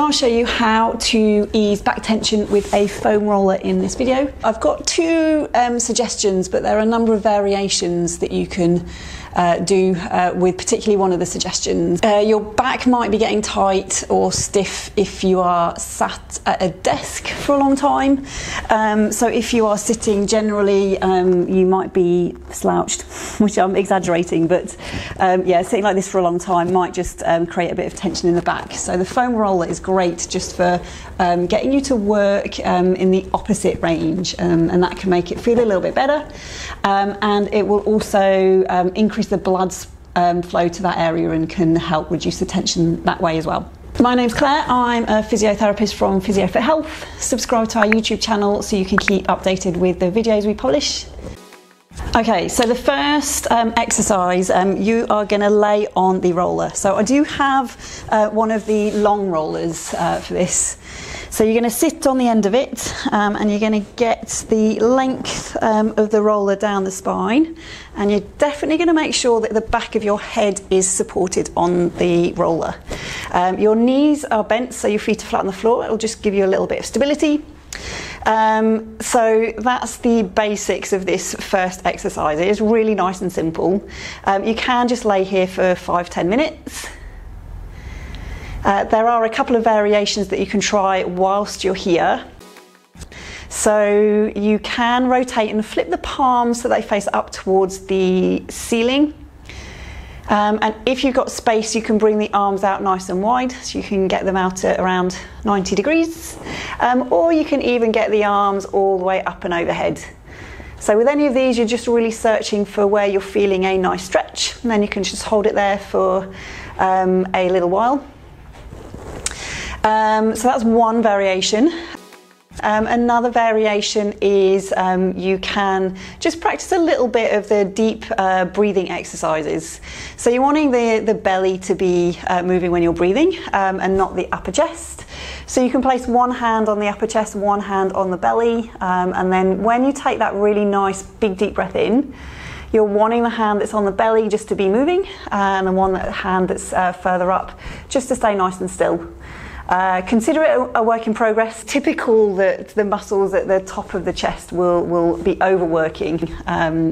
I'll show you how to ease back tension with a foam roller in this video. I've got two suggestions, but there are a number of variations that you can do with particularly one of the suggestions. Your back might be getting tight or stiff if you are sat at a desk for a long time. So if you are sitting generally, you might be slouched, which I'm exaggerating, but yeah, sitting like this for a long time might just create a bit of tension in the back. So the foam roller is great just for getting you to work in the opposite range, and that can make it feel a little bit better, and it will also increase the blood flow to that area and can help reduce the tension that way as well. My name's Claire, I'm a physiotherapist from PhysioFit Health. Subscribe to our YouTube channel so you can keep updated with the videos we publish. Okay, so the first exercise, you are going to lay on the roller. So I do have one of the long rollers for this. So you're going to sit on the end of it, and you're going to get the length of the roller down the spine, and you're definitely going to make sure that the back of your head is supported on the roller. Your knees are bent so your feet are flat on the floor. It'll just give you a little bit of stability. So that's the basics of this first exercise. It is really nice and simple. You can just lay here for 5-10 minutes. There are a couple of variations that you can try whilst you're here. So you can rotate and flip the palms so they face up towards the ceiling. And if you've got space, you can bring the arms out nice and wide, so you can get them out at around 90 degrees. Or you can even get the arms all the way up and overhead. So with any of these, you're just really searching for where you're feeling a nice stretch, and then you can just hold it there for a little while. So that's one variation. Another variation is you can just practice a little bit of the deep breathing exercises. So you're wanting the belly to be moving when you're breathing, and not the upper chest. So you can place one hand on the upper chest, one hand on the belly, and then when you take that really nice big deep breath in, you're wanting the hand that's on the belly just to be moving, and the hand that's further up just to stay nice and still. Consider it a work in progress. Typical that the muscles at the top of the chest will be overworking.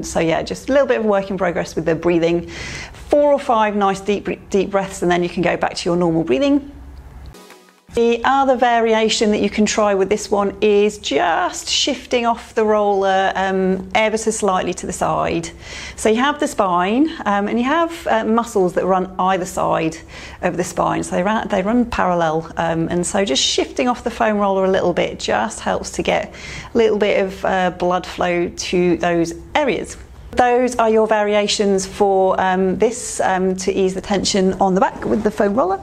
So yeah, just a little bit of work in progress with the breathing. 4 or 5 nice deep breaths, and then you can go back to your normal breathing. The other variation that you can try with this one is just shifting off the roller ever so slightly to the side. So you have the spine, and you have muscles that run either side of the spine, so they run parallel, and so just shifting off the foam roller a little bit just helps to get a little bit of blood flow to those areas. Those are your variations for this to ease the tension on the back with the foam roller.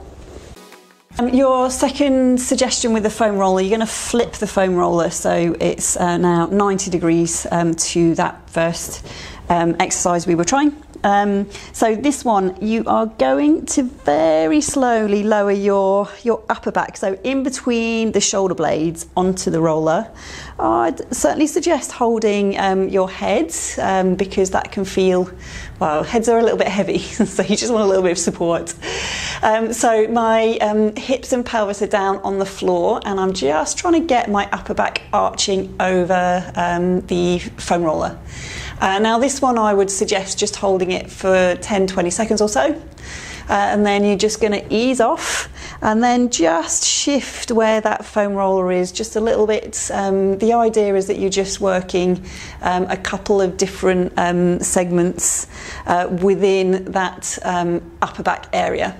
Your second suggestion with the foam roller, you're going to flip the foam roller so it's now 90 degrees to that first exercise we were trying. So this one, you are going to very slowly lower your upper back, so in between the shoulder blades onto the roller. I'd certainly suggest holding your head, because that can feel, well, heads are a little bit heavy, so you just want a little bit of support. So my hips and pelvis are down on the floor, and I'm just trying to get my upper back arching over the foam roller. Now this one I would suggest just holding it for 10-20 seconds or so, and then you're just going to ease off and then just shift where that foam roller is just a little bit. The idea is that you're just working a couple of different segments within that upper back area.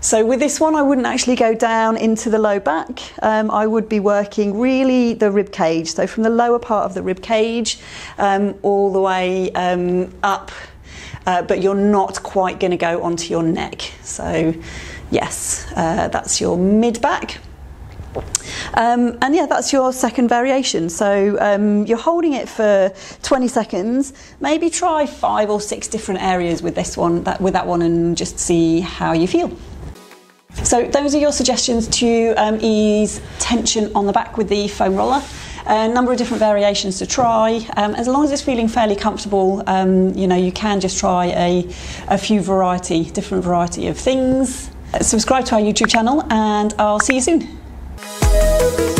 So with this one, I wouldn't actually go down into the low back. I would be working really the rib cage. So from the lower part of the rib cage all the way up, but you're not quite going to go onto your neck. So yes, that's your mid back. And yeah, that's your second variation. So you're holding it for 20 seconds. Maybe try 5 or 6 different areas with this one, with that one, and just see how you feel. So those are your suggestions to ease tension on the back with the foam roller. A number of different variations to try. As long as it's feeling fairly comfortable, you know, you can just try a different variety of things. Subscribe to our YouTube channel, and I'll see you soon. you.